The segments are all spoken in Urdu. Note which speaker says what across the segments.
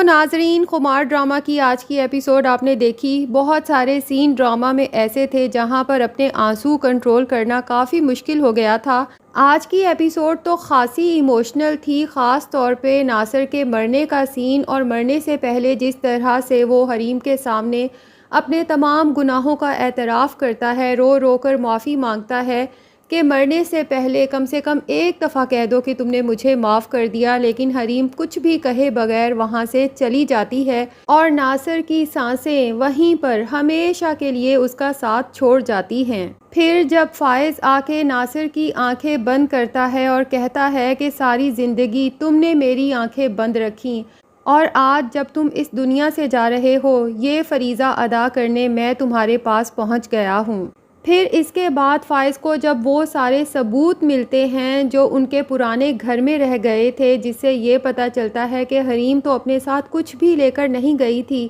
Speaker 1: تو ناظرین، خمار ڈرامہ کی آج کی ایپیسوڈ آپ نے دیکھی۔ بہت سارے سین ڈرامہ میں ایسے تھے جہاں پر اپنے آنسو کنٹرول کرنا کافی مشکل ہو گیا تھا۔ آج کی ایپیسوڈ تو خاصی ایموشنل تھی، خاص طور پہ ناصر کے مرنے کا سین، اور مرنے سے پہلے جس طرح سے وہ حریم کے سامنے اپنے تمام گناہوں کا اعتراف کرتا ہے، رو رو کر معافی مانگتا ہے کہ مرنے سے پہلے کم سے کم ایک دفعہ کہہ دو کہ تم نے مجھے معاف کر دیا، لیکن حریم کچھ بھی کہے بغیر وہاں سے چلی جاتی ہے اور ناصر کی سانسیں وہیں پر ہمیشہ کے لیے اس کا ساتھ چھوڑ جاتی ہیں۔ پھر جب فائز آ کے ناصر کی آنکھیں بند کرتا ہے اور کہتا ہے کہ ساری زندگی تم نے میری آنکھیں بند رکھیں، اور آج جب تم اس دنیا سے جا رہے ہو، یہ فریضہ ادا کرنے میں تمہارے پاس پہنچ گیا ہوں۔ پھر اس کے بعد فائز کو جب وہ سارے ثبوت ملتے ہیں جو ان کے پرانے گھر میں رہ گئے تھے، جس سے یہ پتہ چلتا ہے کہ حریم تو اپنے ساتھ کچھ بھی لے کر نہیں گئی تھی،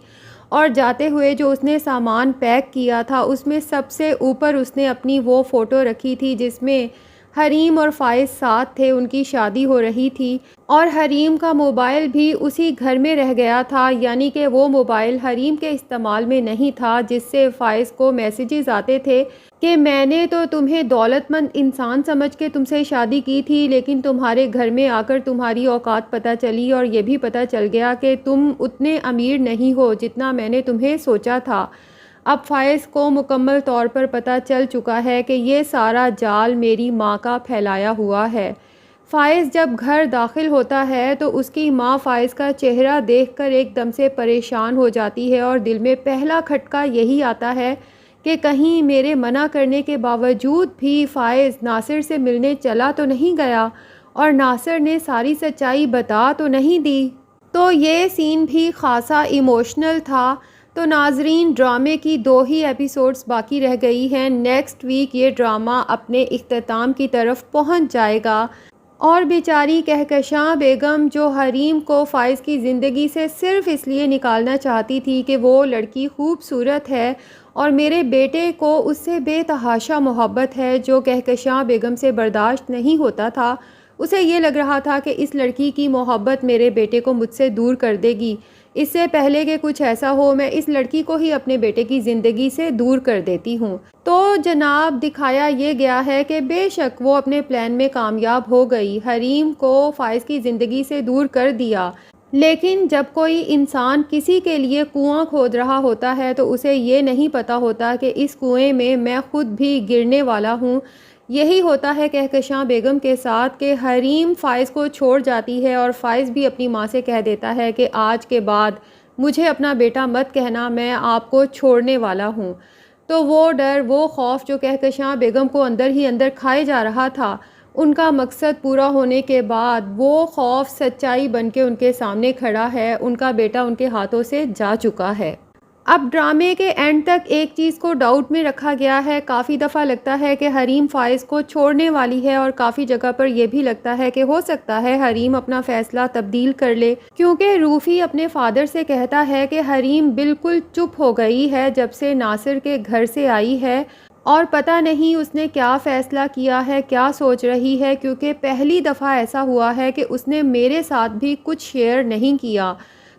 Speaker 1: اور جاتے ہوئے جو اس نے سامان پیک کیا تھا اس میں سب سے اوپر اس نے اپنی وہ فوٹو رکھی تھی جس میں حریم اور فائز ساتھ تھے، ان کی شادی ہو رہی تھی، اور حریم کا موبائل بھی اسی گھر میں رہ گیا تھا، یعنی کہ وہ موبائل حریم کے استعمال میں نہیں تھا، جس سے فائز کو میسیجز آتے تھے کہ میں نے تو تمہیں دولت مند انسان سمجھ کے تم سے شادی کی تھی، لیکن تمہارے گھر میں آ کر تمہاری اوقات پتہ چلی اور یہ بھی پتہ چل گیا کہ تم اتنے امیر نہیں ہو جتنا میں نے تمہیں سوچا تھا۔ اب فائز کو مکمل طور پر پتہ چل چکا ہے کہ یہ سارا جال میری ماں کا پھیلایا ہوا ہے۔ فائز جب گھر داخل ہوتا ہے تو اس کی ماں فائز کا چہرہ دیکھ کر ایک دم سے پریشان ہو جاتی ہے، اور دل میں پہلا کھٹکا یہی آتا ہے کہ کہیں میرے منع کرنے کے باوجود بھی فائز ناصر سے ملنے چلا تو نہیں گیا اور ناصر نے ساری سچائی بتا تو نہیں دی۔ تو یہ سین بھی خاصا ایموشنل تھا۔ تو ناظرین، ڈرامے کی 2 ہی ایپیسوڈز باقی رہ گئی ہیں۔ نیکسٹ ویک یہ ڈرامہ اپنے اختتام کی طرف پہنچ جائے گا، اور بیچاری کہکشاں بیگم جو حریم کو فائز کی زندگی سے صرف اس لیے نکالنا چاہتی تھی کہ وہ لڑکی خوبصورت ہے اور میرے بیٹے کو اس سے بے تحاشا محبت ہے، جو کہکشاں بیگم سے برداشت نہیں ہوتا تھا۔ اسے یہ لگ رہا تھا کہ اس لڑکی کی محبت میرے بیٹے کو مجھ سے دور کر دے گی، اس سے پہلے کہ کچھ ایسا ہو میں اس لڑکی کو ہی اپنے بیٹے کی زندگی سے دور کر دیتی ہوں۔ تو جناب، دکھایا یہ گیا ہے کہ بے شک وہ اپنے پلان میں کامیاب ہو گئی، حریم کو فائز کی زندگی سے دور کر دیا، لیکن جب کوئی انسان کسی کے لیے کنواں کھود رہا ہوتا ہے تو اسے یہ نہیں پتا ہوتا کہ اس کنویں میں میں خود بھی گرنے والا ہوں۔ یہی ہوتا ہے کہکشاں بیگم کے ساتھ کہ حریم فائز کو چھوڑ جاتی ہے، اور فائز بھی اپنی ماں سے کہہ دیتا ہے کہ آج کے بعد مجھے اپنا بیٹا مت کہنا، میں آپ کو چھوڑنے والا ہوں۔ تو وہ ڈر، وہ خوف جو کہکشاں بیگم کو اندر ہی اندر کھائے جا رہا تھا، ان کا مقصد پورا ہونے کے بعد وہ خوف سچائی بن کے ان کے سامنے کھڑا ہے، ان کا بیٹا ان کے ہاتھوں سے جا چکا ہے۔ اب ڈرامے کے اینڈ تک ایک چیز کو ڈاؤٹ میں رکھا گیا ہے، کافی دفعہ لگتا ہے کہ حریم فائز کو چھوڑنے والی ہے، اور کافی جگہ پر یہ بھی لگتا ہے کہ ہو سکتا ہے حریم اپنا فیصلہ تبدیل کر لے، کیونکہ روفی اپنے فادر سے کہتا ہے کہ حریم بالکل چپ ہو گئی ہے جب سے ناصر کے گھر سے آئی ہے، اور پتہ نہیں اس نے کیا فیصلہ کیا ہے، کیا سوچ رہی ہے، کیونکہ پہلی دفعہ ایسا ہوا ہے کہ اس نے میرے ساتھ بھی کچھ شیئر نہیں کیا۔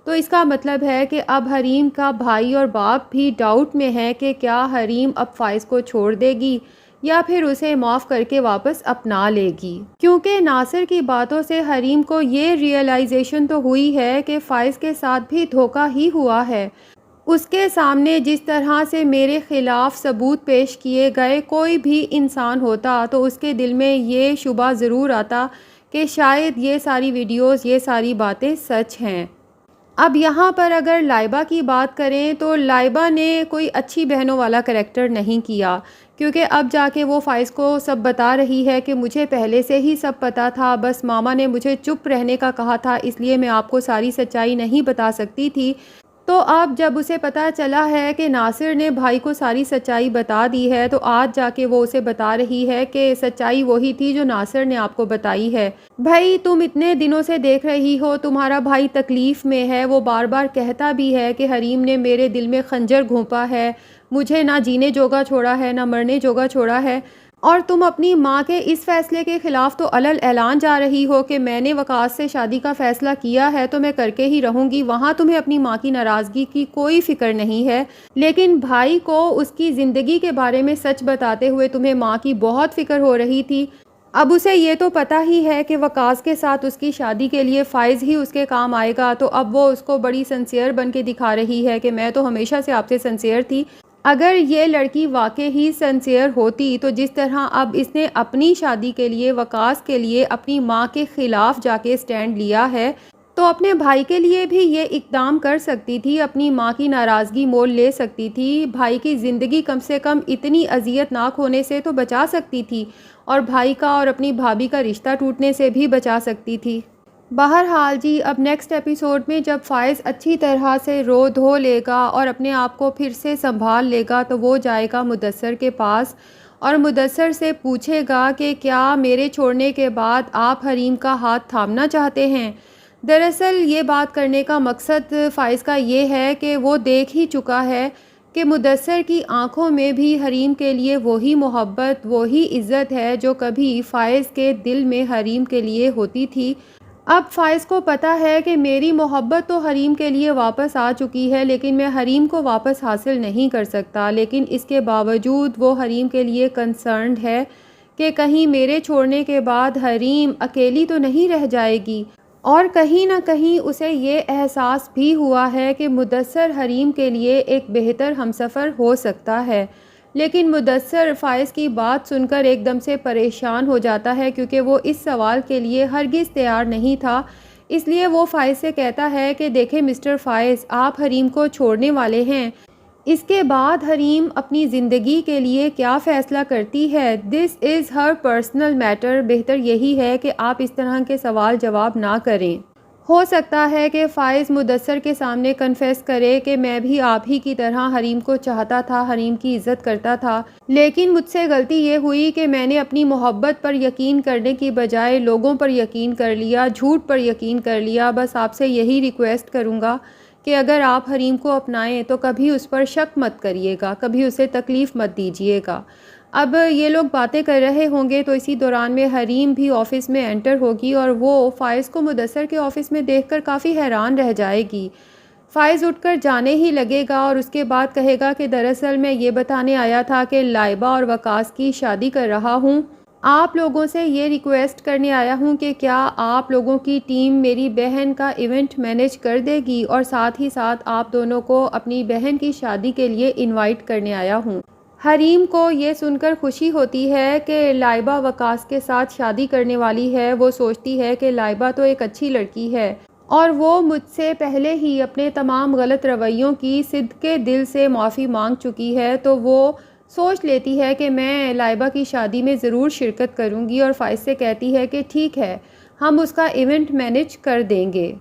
Speaker 1: تو اس کا مطلب ہے کہ اب حریم کا بھائی اور باپ بھی ڈاؤٹ میں ہے کہ کیا حریم اب فائز کو چھوڑ دے گی یا پھر اسے معاف کر کے واپس اپنا لے گی، کیونکہ ناصر کی باتوں سے حریم کو یہ ریئلائزیشن تو ہوئی ہے کہ فائز کے ساتھ بھی دھوکہ ہی ہوا ہے۔ اس کے سامنے جس طرح سے میرے خلاف ثبوت پیش کیے گئے، کوئی بھی انسان ہوتا تو اس کے دل میں یہ شبہ ضرور آتا کہ شاید یہ ساری ویڈیوز، یہ ساری باتیں سچ ہیں۔ اب یہاں پر اگر لائبہ کی بات کریں تو لائبہ نے کوئی اچھی بہنوں والا کریکٹر نہیں کیا، کیونکہ اب جا کے وہ فائز کو سب بتا رہی ہے کہ مجھے پہلے سے ہی سب پتہ تھا، بس ماما نے مجھے چپ رہنے کا کہا تھا، اس لیے میں آپ کو ساری سچائی نہیں بتا سکتی تھی۔ تو اب جب اسے پتہ چلا ہے کہ ناصر نے بھائی کو ساری سچائی بتا دی ہے، تو آج جا کے وہ اسے بتا رہی ہے کہ سچائی وہی تھی جو ناصر نے آپ کو بتائی ہے۔ بھائی، تم اتنے دنوں سے دیکھ رہی ہو تمہارا بھائی تکلیف میں ہے، وہ بار بار کہتا بھی ہے کہ حریم نے میرے دل میں خنجر گھونپا ہے، مجھے نہ جینے جوگا چھوڑا ہے، نہ مرنے جوگا چھوڑا ہے۔ اور تم اپنی ماں کے اس فیصلے کے خلاف تو علل اعلان جا رہی ہو کہ میں نے وقاص سے شادی کا فیصلہ کیا ہے تو میں کر کے ہی رہوں گی، وہاں تمہیں اپنی ماں کی ناراضگی کی کوئی فکر نہیں ہے۔ لیکن بھائی کو اس کی زندگی کے بارے میں سچ بتاتے ہوئے تمہیں ماں کی بہت فکر ہو رہی تھی۔ اب اسے یہ تو پتہ ہی ہے کہ وقاص کے ساتھ اس کی شادی کے لیے فائز ہی اس کے کام آئے گا، تو اب وہ اس کو بڑی سنسیئر بن کے دکھا رہی ہے کہ میں تو ہمیشہ سے آپ سے سنسیئر تھی۔ اگر یہ لڑکی واقع ہی سنسیئر ہوتی تو جس طرح اب اس نے اپنی شادی کے لیے وقاص کے لیے اپنی ماں کے خلاف جا کے سٹینڈ لیا ہے تو اپنے بھائی کے لیے بھی یہ اقدام کر سکتی تھی، اپنی ماں کی ناراضگی مول لے سکتی تھی، بھائی کی زندگی کم سے کم اتنی اذیت ناک ہونے سے تو بچا سکتی تھی، اور بھائی کا اور اپنی بھابھی کا رشتہ ٹوٹنے سے بھی بچا سکتی تھی۔ بہرحال جی، اب نیکسٹ ایپیسوڈ میں جب فائز اچھی طرح سے رو دھو لے گا اور اپنے آپ کو پھر سے سنبھال لے گا تو وہ جائے گا مدثر کے پاس اور مدثر سے پوچھے گا کہ کیا میرے چھوڑنے کے بعد آپ حریم کا ہاتھ تھامنا چاہتے ہیں۔ دراصل یہ بات کرنے کا مقصد فائز کا یہ ہے کہ وہ دیکھ ہی چکا ہے کہ مدثر کی آنکھوں میں بھی حریم کے لیے وہی محبت، وہی عزت ہے جو کبھی فائز کے دل میں حریم کے لیے ہوتی تھی۔ اب فائز کو پتہ ہے کہ میری محبت تو حریم کے لیے واپس آ چکی ہے، لیکن میں حریم کو واپس حاصل نہیں کر سکتا، لیکن اس کے باوجود وہ حریم کے لیے کنسرنڈ ہے کہ کہیں میرے چھوڑنے کے بعد حریم اکیلی تو نہیں رہ جائے گی۔ اور کہیں نہ کہیں اسے یہ احساس بھی ہوا ہے کہ مدثر حریم کے لیے ایک بہتر ہمسفر ہو سکتا ہے، لیکن مدثر فائز کی بات سن کر ایک دم سے پریشان ہو جاتا ہے کیونکہ وہ اس سوال کے لیے ہرگز تیار نہیں تھا۔ اس لیے وہ فائز سے کہتا ہے کہ دیکھیں مسٹر فائز، آپ حریم کو چھوڑنے والے ہیں، اس کے بعد حریم اپنی زندگی کے لیے کیا فیصلہ کرتی ہے، دس از ہر پرسنل میٹر، بہتر یہی ہے کہ آپ اس طرح کے سوال جواب نہ کریں۔ ہو سکتا ہے کہ فائز مدثر کے سامنے کنفیس کرے کہ میں بھی آپ ہی کی طرح حریم کو چاہتا تھا، حریم کی عزت کرتا تھا، لیکن مجھ سے غلطی یہ ہوئی کہ میں نے اپنی محبت پر یقین کرنے کی بجائے لوگوں پر یقین کر لیا، جھوٹ پر یقین کر لیا۔ بس آپ سے یہی ریکویسٹ کروں گا کہ اگر آپ حریم کو اپنائیں تو کبھی اس پر شک مت کریے گا، کبھی اسے تکلیف مت دیجیے گا۔ اب یہ لوگ باتیں کر رہے ہوں گے تو اسی دوران میں حریم بھی آفس میں انٹر ہوگی اور وہ فائز کو مدثر کے آفس میں دیکھ کر کافی حیران رہ جائے گی۔ فائز اٹھ کر جانے ہی لگے گا اور اس کے بعد کہے گا کہ دراصل میں یہ بتانے آیا تھا کہ لائبہ اور وقاص کی شادی کر رہا ہوں، آپ لوگوں سے یہ ریکویسٹ کرنے آیا ہوں کہ کیا آپ لوگوں کی ٹیم میری بہن کا ایونٹ مینیج کر دے گی، اور ساتھ ہی ساتھ آپ دونوں کو اپنی بہن کی شادی کے لیے انوائٹ کرنے آیا ہوں۔ حریم کو یہ سن کر خوشی ہوتی ہے کہ لائبہ وقاص کے ساتھ شادی کرنے والی ہے۔ وہ سوچتی ہے کہ لائبہ تو ایک اچھی لڑکی ہے اور وہ مجھ سے پہلے ہی اپنے تمام غلط رویوں کی صدقے دل سے معافی مانگ چکی ہے، تو وہ سوچ لیتی ہے کہ میں لائبہ کی شادی میں ضرور شرکت کروں گی، اور فائز سے کہتی ہے کہ ٹھیک ہے، ہم اس کا ایونٹ مینیج کر دیں گے۔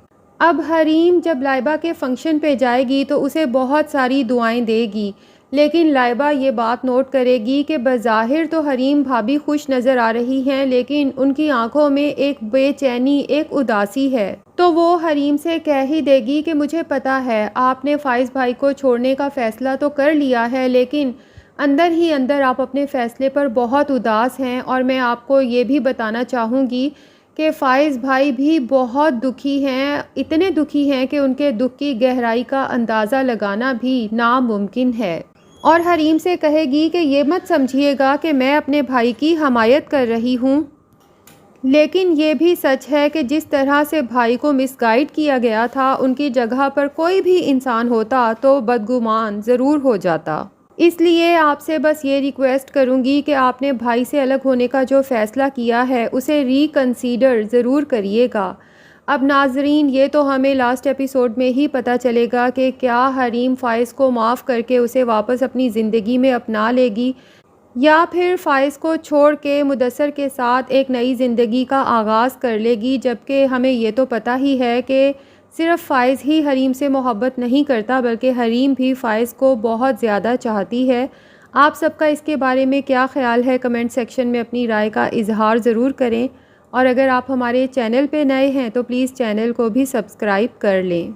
Speaker 1: اب حریم جب لائبہ کے فنکشن پہ جائے گی تو اسے بہت ساری دعائیں دے گی، لیکن لائبہ یہ بات نوٹ کرے گی کہ بظاہر تو حریم بھابھی خوش نظر آ رہی ہیں، لیکن ان کی آنکھوں میں ایک بے چینی، ایک اداسی ہے۔ تو وہ حریم سے کہہ ہی دے گی کہ مجھے پتا ہے آپ نے فائز بھائی کو چھوڑنے کا فیصلہ تو کر لیا ہے، لیکن اندر ہی اندر آپ اپنے فیصلے پر بہت اداس ہیں، اور میں آپ کو یہ بھی بتانا چاہوں گی کہ فائز بھائی بھی بہت دکھی ہیں، اتنے دکھی ہیں کہ ان کے دکھ کی گہرائی کا اندازہ لگانا بھی ناممکن ہے۔ اور حریم سے کہے گی کہ یہ مت سمجھیے گا کہ میں اپنے بھائی کی حمایت کر رہی ہوں، لیکن یہ بھی سچ ہے کہ جس طرح سے بھائی کو مس گائیڈ کیا گیا تھا، ان کی جگہ پر کوئی بھی انسان ہوتا تو بدگمان ضرور ہو جاتا۔ اس لیے آپ سے بس یہ ریکویسٹ کروں گی کہ آپ نے بھائی سے الگ ہونے کا جو فیصلہ کیا ہے اسے ریکنسیڈر ضرور کریے گا۔ اب ناظرین، یہ تو ہمیں لاسٹ ایپیسوڈ میں ہی پتہ چلے گا کہ کیا حریم فائز کو معاف کر کے اسے واپس اپنی زندگی میں اپنا لے گی، یا پھر فائز کو چھوڑ کے مدثر کے ساتھ ایک نئی زندگی کا آغاز کر لے گی، جبکہ ہمیں یہ تو پتہ ہی ہے کہ صرف فائز ہی حریم سے محبت نہیں کرتا بلکہ حریم بھی فائز کو بہت زیادہ چاہتی ہے۔ آپ سب کا اس کے بارے میں کیا خیال ہے؟ کمنٹ سیکشن میں اپنی رائے کا اظہار ضرور کریں، اور اگر آپ ہمارے چینل پہ نئے ہیں تو پلیز چینل کو بھی سبسکرائب کر لیں۔